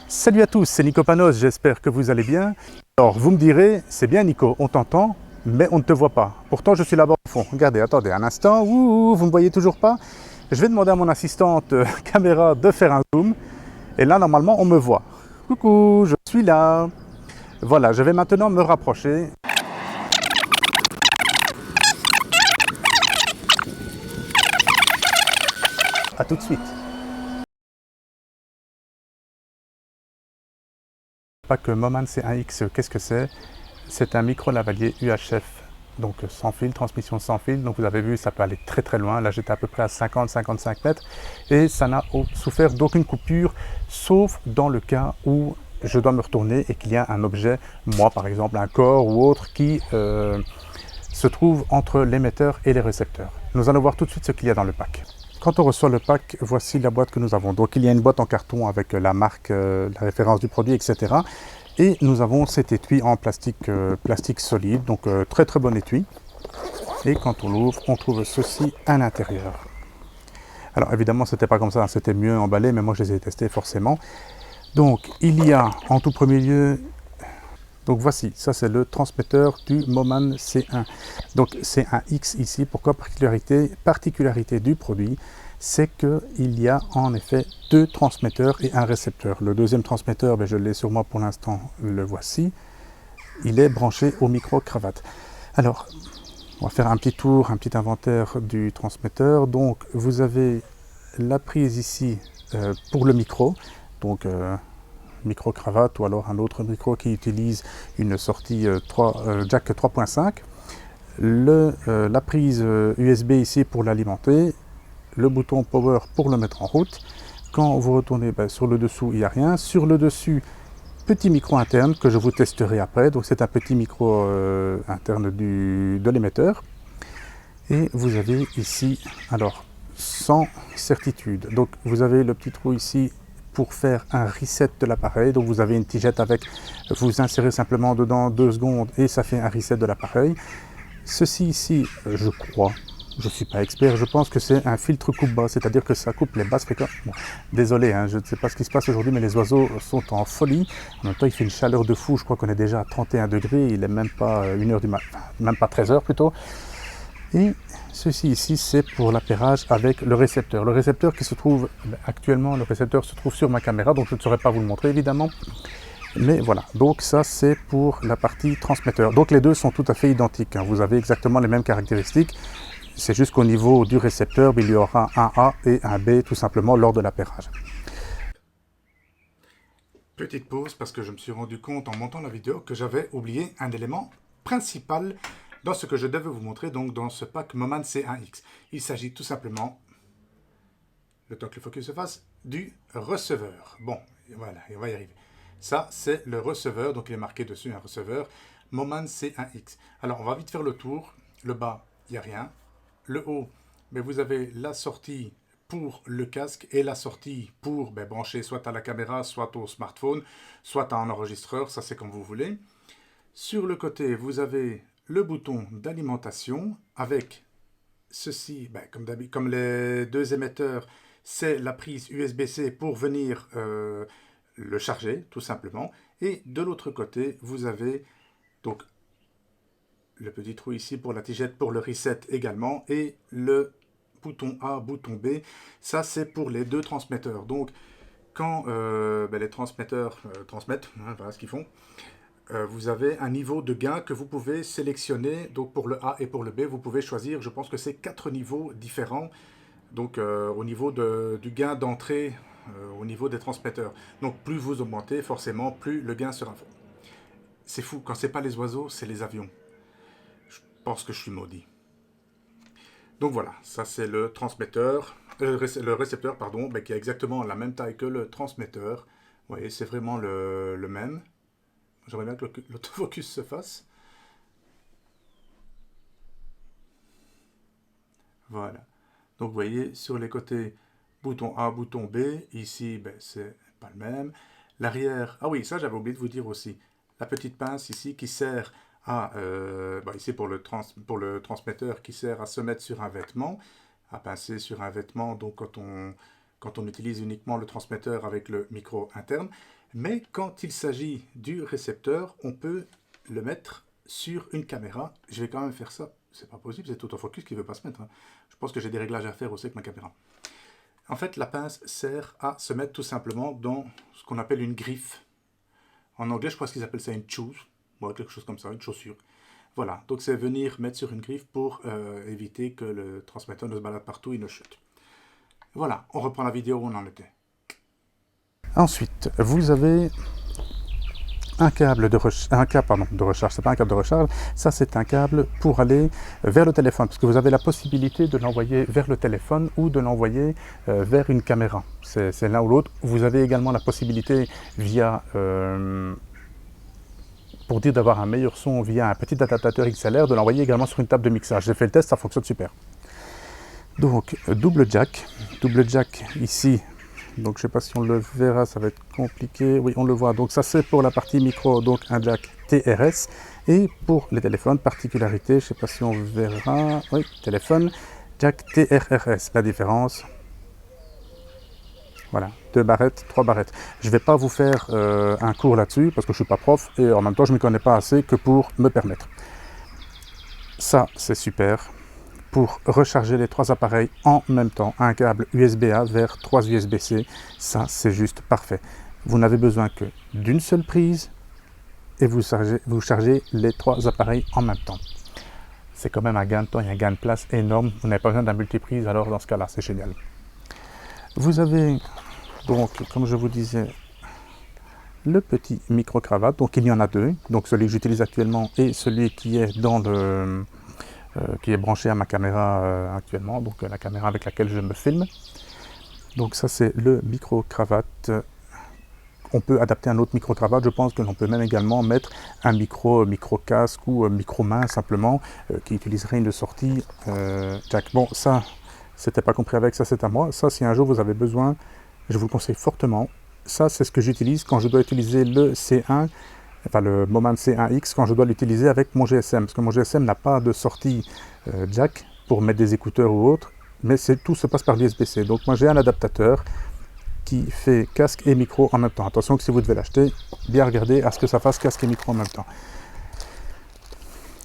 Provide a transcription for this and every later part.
Salut à tous, c'est Nico Panos, j'espère que vous allez bien. Alors vous me direz, c'est bien Nico, on t'entend, mais on ne te voit pas. Pourtant je suis là-bas au fond. Regardez, attendez un instant, ouh, vous ne me voyez toujours pas? Je vais demander à mon assistante caméra de faire un zoom. Et là normalement on me voit. Coucou, je suis là. Voilà, je vais maintenant me rapprocher. A tout de suite. Pas que Moman C1X, qu'est-ce que c'est? C'est un micro lavalier UHF, donc sans fil, transmission sans fil. Donc vous avez vu, ça peut aller très très loin. Là j'étais à peu près à 50-55 mètres et ça n'a souffert d'aucune coupure, sauf dans le cas où je dois me retourner et qu'il y a un objet, moi par exemple un corps ou autre, qui se trouve entre l'émetteur et les récepteurs. Nous allons voir tout de suite ce qu'il y a dans le pack. Quand on reçoit le pack, voici la boîte que nous avons. Donc il y a une boîte en carton avec la marque, la référence du produit, etc. Et nous avons cet étui en plastique, plastique solide, donc très très bon étui. Et quand on l'ouvre, on trouve ceci à l'intérieur. Alors évidemment, c'était pas comme ça, c'était mieux emballé, mais moi je les ai testés forcément. Donc il y a en tout premier lieu, donc voici, ça c'est le transmetteur du Moman C1. Donc C1X ici, pourquoi particularité du produit, c'est qu'il y a en effet deux transmetteurs et un récepteur. Le deuxième transmetteur, ben, je l'ai sur moi pour l'instant, le voici. Il est branché au micro-cravate. Alors, on va faire un petit tour, un petit inventaire du transmetteur. Donc, vous avez la prise ici pour le micro. Donc, micro-cravate ou alors un autre micro qui utilise une sortie jack 3.5. La prise USB ici pour l'alimenter, le bouton power pour le mettre en route. Quand vous retournez sur le dessous, il n'y a rien. Sur le dessus, petit micro interne que je vous testerai après. Donc c'est un petit micro interne de l'émetteur. Et vous avez ici, alors, sans certitude. Donc vous avez le petit trou ici pour faire un reset de l'appareil. Donc vous avez une tigette avec, vous insérez simplement dedans 2 secondes et ça fait un reset de l'appareil. Ceci ici, je crois, je ne suis pas expert, je pense que c'est un filtre coupe-bas, c'est-à-dire que ça coupe les basses fréquences. Bon, désolé, hein, je ne sais pas ce qui se passe aujourd'hui, mais les oiseaux sont en folie. En même temps, il fait une chaleur de fou, je crois qu'on est déjà à 31 degrés, il n'est même pas 1h du matin, même pas 13h plutôt. Et ceci ici, c'est pour l'appairage avec le récepteur. Le récepteur qui se trouve, actuellement, le récepteur se trouve sur ma caméra, donc je ne saurais pas vous le montrer évidemment. Mais voilà, donc ça c'est pour la partie transmetteur. Donc les deux sont tout à fait identiques, hein. Vous avez exactement les mêmes caractéristiques. C'est juste qu'au niveau du récepteur, il y aura un A et un B tout simplement lors de l'appairage. Petite pause parce que je me suis rendu compte en montant la vidéo que j'avais oublié un élément principal dans ce que je devais vous montrer, donc dans ce pack Moman C1X. Il s'agit tout simplement, le temps que le focus se fasse, du receveur. Bon, voilà, on va y arriver. Ça, c'est le receveur, donc il est marqué dessus un receveur Moman C1X. Alors, on va vite faire le tour. Le bas, il n'y a rien. Le haut, mais vous avez la sortie pour le casque et la sortie pour brancher soit à la caméra, soit au smartphone, soit à un enregistreur, ça c'est comme vous voulez. Sur le côté, vous avez le bouton d'alimentation avec ceci, comme les deux émetteurs, c'est la prise USB-C pour venir le charger, tout simplement. Et de l'autre côté, vous avez donc le petit trou ici pour la tigette, pour le reset également, et le bouton A, bouton B, ça c'est pour les deux transmetteurs. Donc quand les transmetteurs transmettent, hein, voilà ce qu'ils font, vous avez un niveau de gain que vous pouvez sélectionner. Donc pour le A et pour le B, vous pouvez choisir, je pense que c'est 4 niveaux différents. Donc au niveau du gain d'entrée, au niveau des transmetteurs. Donc plus vous augmentez, forcément, plus le gain sera fort. C'est fou, quand c'est pas les oiseaux, c'est les avions. Je pense que je suis maudit. Donc voilà, ça c'est le transmetteur, le récepteur, pardon, qui a exactement la même taille que le transmetteur. Vous voyez, c'est vraiment le même. J'aimerais bien que l'autofocus se fasse. Voilà. Donc vous voyez, sur les côtés, bouton A, bouton B. Ici, c'est pas le même. L'arrière, ah oui, ça j'avais oublié de vous dire aussi. La petite pince ici qui sert à, ici pour le transmetteur, qui sert à se mettre sur un vêtement, à pincer sur un vêtement. Donc quand on quand on utilise uniquement le transmetteur avec le micro interne. Mais quand il s'agit du récepteur, on peut le mettre sur une caméra. Je vais quand même faire ça. C'est pas possible, c'est autofocus qui ne veut pas se mettre. Hein. Je pense que j'ai des réglages à faire aussi avec ma caméra. En fait, la pince sert à se mettre tout simplement dans ce qu'on appelle une griffe. En anglais, je pense qu'ils appellent ça une shoe. Bon, quelque chose comme ça, une chaussure. Voilà, donc c'est venir mettre sur une griffe pour éviter que le transmetteur ne se balade partout et ne chute. Voilà, on reprend la vidéo où on en était. Ensuite, vous avez un câble de recharge, c'est pas un câble de recharge, ça c'est un câble pour aller vers le téléphone, parce que vous avez la possibilité de l'envoyer vers le téléphone ou de l'envoyer vers une caméra. C'est l'un ou l'autre. Vous avez également la possibilité via, pour dire d'avoir un meilleur son via un petit adaptateur XLR, de l'envoyer également sur une table de mixage. J'ai fait le test, ça fonctionne super. Donc double jack ici. Donc je ne sais pas si on le verra, ça va être compliqué. Oui, on le voit. Donc ça c'est pour la partie micro, donc un jack TRS. Et pour les téléphones, particularité, je ne sais pas si on verra. Oui, téléphone, jack TRRS. La différence, voilà, 2 barrettes, 3 barrettes. Je ne vais pas vous faire un cours là-dessus parce que je ne suis pas prof et en même temps je ne m'y connais pas assez que pour me permettre. Ça c'est super. Pour recharger les 3 appareils en même temps, un câble USB-A vers 3 USB-C, ça c'est juste parfait. Vous n'avez besoin que d'une seule prise et vous chargez les 3 appareils en même temps. C'est quand même un gain de temps et un gain de place énorme. Vous n'avez pas besoin d'un multiprise, alors dans ce cas-là, c'est génial. Vous avez donc, comme je vous disais, le petit micro-cravate. Donc il y en a 2, donc celui que j'utilise actuellement et celui qui est dans le... qui est branché à ma caméra actuellement, donc la caméra avec laquelle je me filme. Donc ça c'est le micro-cravate. On peut adapter un autre micro-cravate, je pense que l'on peut même également mettre un micro-casque ou micro-main simplement, qui utiliserait une sortie jack. Bon, ça, c'était pas compris avec, ça c'est à moi. Ça, si un jour vous avez besoin, je vous le conseille fortement. Ça, c'est ce que j'utilise quand je dois utiliser le C1, enfin le Moment C1X, quand je dois l'utiliser avec mon GSM, parce que mon GSM n'a pas de sortie jack pour mettre des écouteurs ou autre, mais tout se passe par l'USB-C. Donc moi j'ai un adaptateur qui fait casque et micro en même temps. Attention que si vous devez l'acheter, bien regarder à ce que ça fasse casque et micro en même temps.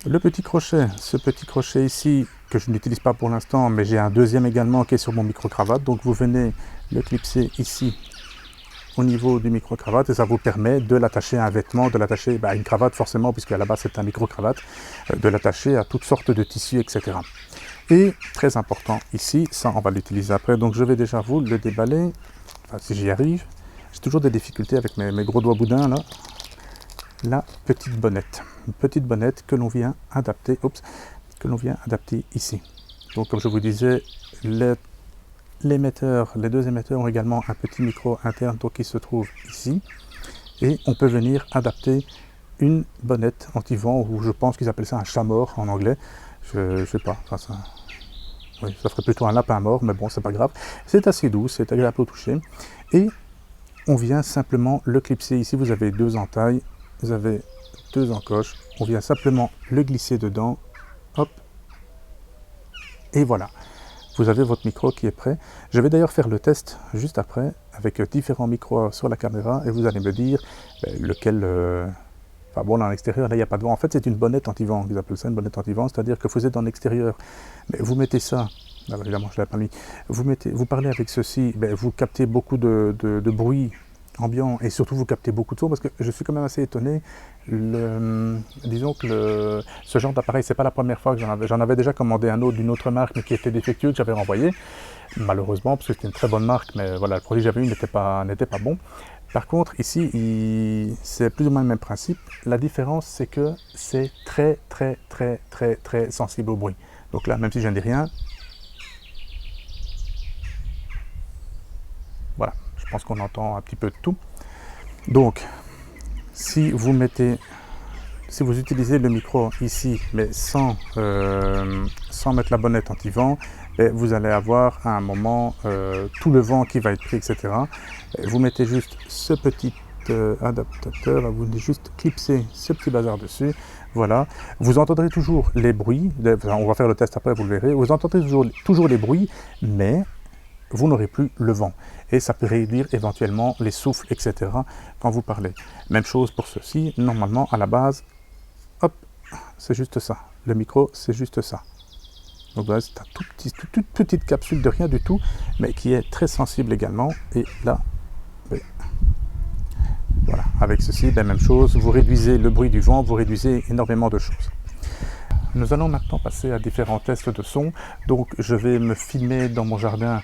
Le petit crochet, ce petit crochet ici, que je n'utilise pas pour l'instant, mais j'ai un deuxième également qui est sur mon micro-cravate, donc vous venez le clipser ici au niveau du micro-cravate et ça vous permet de l'attacher à un vêtement, de l'attacher à une cravate forcément, puisque à la base c'est un micro-cravate, de l'attacher à toutes sortes de tissus, etc. Et très important ici, ça on va l'utiliser après, donc je vais déjà vous le déballer, enfin si j'y arrive. J'ai toujours des difficultés avec mes gros doigts boudins là. La petite bonnette, une petite bonnette que l'on vient adapter, ici. Donc comme je vous disais, les deux émetteurs ont également un petit micro interne donc qui se trouve ici, et on peut venir adapter une bonnette anti-vent, ou je pense qu'ils appellent ça un chat mort en anglais, je sais pas, enfin ça, oui, ça ferait plutôt un lapin mort, mais bon c'est pas grave, c'est assez doux, c'est agréable au toucher, et on vient simplement le clipser. Ici vous avez 2 entailles, vous avez 2 encoches, on vient simplement le glisser dedans, hop, et voilà. Vous avez votre micro qui est prêt. Je vais d'ailleurs faire le test juste après avec différents micros sur la caméra et vous allez me dire lequel... Enfin bon, là, en extérieur, là, il n'y a pas de vent. En fait, c'est une bonnette anti-vent. Ils appellent ça une bonnette anti-vent, c'est-à-dire que vous êtes en extérieur. Mais vous mettez ça... Ah, évidemment, je ne l'avais pas mis. Vous parlez avec ceci, vous captez beaucoup de bruit ambiant et surtout vous captez beaucoup de son, parce que je suis quand même assez étonné. Disons que ce genre d'appareil, c'est pas la première fois que j'en avais déjà commandé un autre d'une autre marque mais qui était défectueux, que j'avais renvoyé malheureusement parce que c'était une très bonne marque, mais voilà, le produit que j'avais eu n'était pas bon. Par contre ici c'est plus ou moins le même principe. La différence c'est que c'est très sensible au bruit. Donc là, même si je ne dis rien, voilà, je pense qu'on entend un petit peu de tout. Donc si vous utilisez le micro ici, mais sans mettre la bonnette anti-vent, vous allez avoir à un moment tout le vent qui va être pris, etc. Vous mettez juste ce petit adaptateur, vous venez juste clipser ce petit bazar dessus, voilà. Vous entendrez toujours les bruits, on va faire le test après, vous le verrez, vous entendrez toujours les bruits, mais vous n'aurez plus le vent. Et ça peut réduire éventuellement les souffles, etc. quand vous parlez. Même chose pour ceci. Normalement, à la base, hop, c'est juste ça. Le micro, c'est juste ça. Donc voilà, c'est toute petite capsule de rien du tout, mais qui est très sensible également. Et là, ben, voilà, avec ceci, ben, même chose, vous réduisez le bruit du vent, vous réduisez énormément de choses. Nous allons maintenant passer à différents tests de son. Donc je vais me filmer dans mon jardin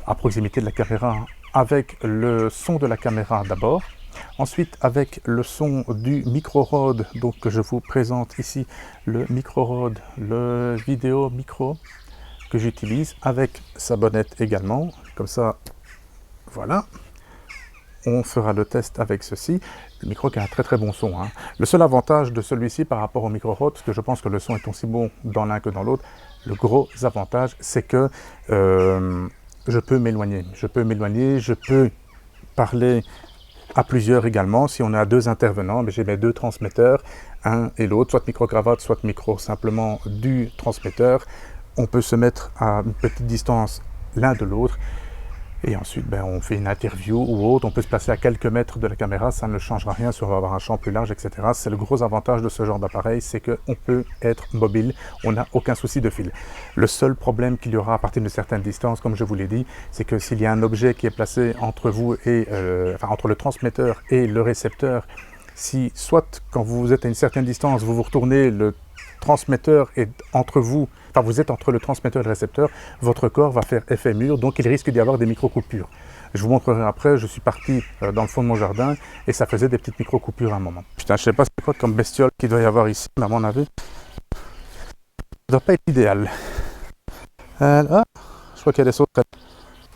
à proximité de la caméra avec le son de la caméra d'abord. Ensuite avec le son du micro Rode, donc que je vous présente ici, le micro Rode, le vidéo micro que j'utilise avec sa bonnette également, comme ça, voilà. On fera le test avec ceci, le micro qui a un très très bon son. Hein. Le seul avantage de celui-ci par rapport au micro Rode, parce que je pense que le son est aussi bon dans l'un que dans l'autre, le gros avantage c'est que je peux m'éloigner, je peux parler à plusieurs également. Si on a deux intervenants, j'ai mes deux transmetteurs, un et l'autre, soit micro-cravate, soit micro simplement du transmetteur. On peut se mettre à une petite distance l'un de l'autre et ensuite on fait une interview ou autre. On peut se placer à quelques mètres de la caméra, ça ne changera rien si on va avoir un champ plus large, etc. C'est le gros avantage de ce genre d'appareil, c'est qu'on peut être mobile, on n'a aucun souci de fil. Le seul problème qu'il y aura à partir d'une certaine distance, comme je vous l'ai dit, c'est que s'il y a un objet qui est placé entre vous et entre le transmetteur et le récepteur, si soit quand vous êtes à une certaine distance, vous vous retournez, le transmetteur est entre vous, enfin vous êtes entre le transmetteur et le récepteur, votre corps va faire effet mur, donc il risque d'y avoir des micro-coupures. Je vous montrerai après, je suis parti dans le fond de mon jardin et ça faisait des petites micro-coupures à un moment. Putain, je sais pas c'est quoi comme bestiole qu'il doit y avoir ici, mais à mon avis, ça doit pas être idéal. Je crois qu'il y a des sauterelles.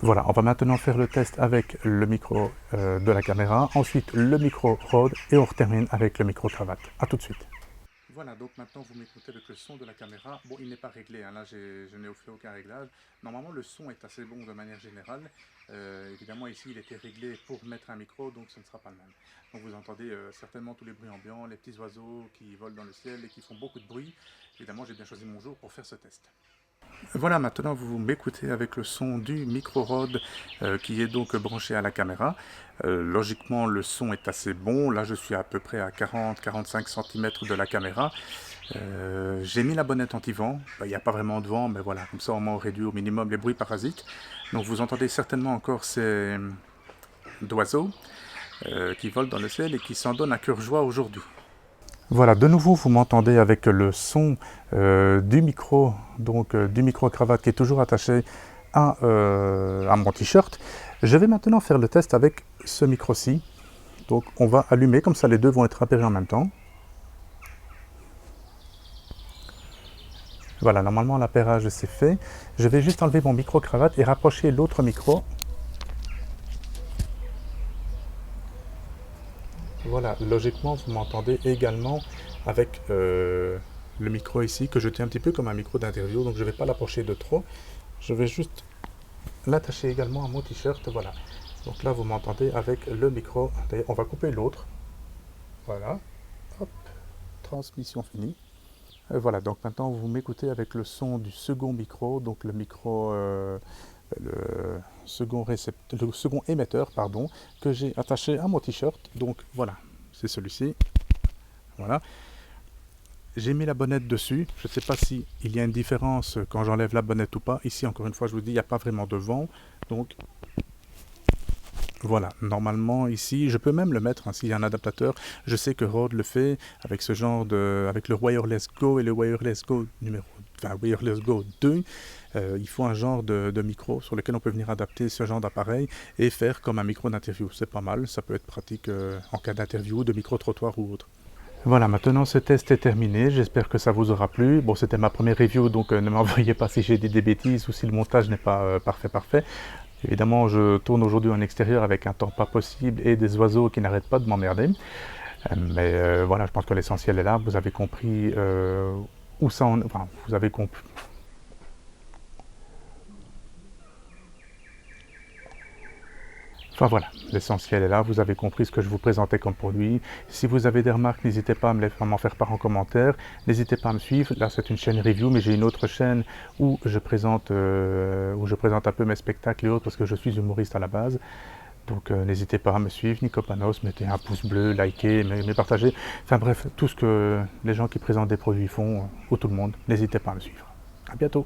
Voilà, on va maintenant faire le test avec le micro de la caméra, ensuite le micro Rode et on termine avec le micro cravate. A tout de suite. Voilà, donc maintenant vous m'écoutez avec le son de la caméra. Bon, il n'est pas réglé, hein, là je n'ai fait aucun réglage. Normalement le son est assez bon de manière générale. Évidemment ici il était réglé pour mettre un micro, donc ce ne sera pas le même. Donc vous entendez certainement tous les bruits ambiants, les petits oiseaux qui volent dans le ciel et qui font beaucoup de bruit. Évidemment j'ai bien choisi mon jour pour faire ce test. Voilà, maintenant vous m'écoutez avec le son du micro Rode qui est donc branché à la caméra. Logiquement le son est assez bon, là je suis à peu près à 40-45 cm de la caméra. J'ai mis la bonnette anti-vent, il n'y a pas vraiment de vent, mais voilà, comme ça au moins on réduit au minimum les bruits parasites. Donc vous entendez certainement encore ces oiseaux qui volent dans le ciel et qui s'en donnent à cœur joie aujourd'hui. Voilà, de nouveau vous m'entendez avec le son du micro, donc du micro-cravate qui est toujours attaché à mon t-shirt. Je vais maintenant faire le test avec ce micro-ci. Donc on va allumer, comme ça les deux vont être appairés en même temps. Voilà, normalement l'appairage c'est fait. Je vais juste enlever mon micro-cravate et rapprocher l'autre micro. Voilà, logiquement vous m'entendez également avec le micro ici que je tiens un petit peu comme un micro d'interview, donc je ne vais pas l'approcher de trop. Je vais juste l'attacher également à mon t-shirt, voilà. Donc là vous m'entendez avec le micro. D'ailleurs on va couper l'autre. Voilà, hop, transmission finie. Et voilà, donc maintenant vous m'écoutez avec le son du second micro, donc le micro, le second émetteur, pardon, que j'ai attaché à mon t-shirt. Donc voilà, c'est celui-ci. Voilà. J'ai mis la bonnette dessus. Je ne sais pas s'il y a une différence quand j'enlève la bonnette ou pas. Ici, encore une fois, je vous dis, il n'y a pas vraiment de vent. Donc voilà, normalement ici, je peux même le mettre, hein, s'il y a un adaptateur. Je sais que Rode le fait avec ce genre de, avec le Wireless Go et le Wireless Go Wireless Go 2. Il faut un genre de micro sur lequel on peut venir adapter ce genre d'appareil et faire comme un micro d'interview. C'est pas mal, ça peut être pratique en cas d'interview, de micro-trottoir ou autre. Voilà, maintenant ce test est terminé, j'espère que ça vous aura plu. Bon, c'était ma première review, donc ne m'envoyez pas si j'ai dit des bêtises ou si le montage n'est pas parfait. Évidemment, je tourne aujourd'hui en extérieur avec un temps pas possible et des oiseaux qui n'arrêtent pas de m'emmerder. Mais voilà, je pense que l'essentiel est là. Vous avez compris où ça en... Enfin, vous avez compris... Enfin voilà, l'essentiel est là, vous avez compris ce que je vous présentais comme produit. Si vous avez des remarques, n'hésitez pas à m'en faire part en commentaire. N'hésitez pas à me suivre. Là, c'est une chaîne review, mais j'ai une autre chaîne où je présente un peu mes spectacles et autres parce que je suis humoriste à la base. Donc n'hésitez pas à me suivre, Nico Panos, mettez un pouce bleu, likez, mais partagez. Enfin bref, tout ce que les gens qui présentent des produits font, ou tout le monde, n'hésitez pas à me suivre. À bientôt.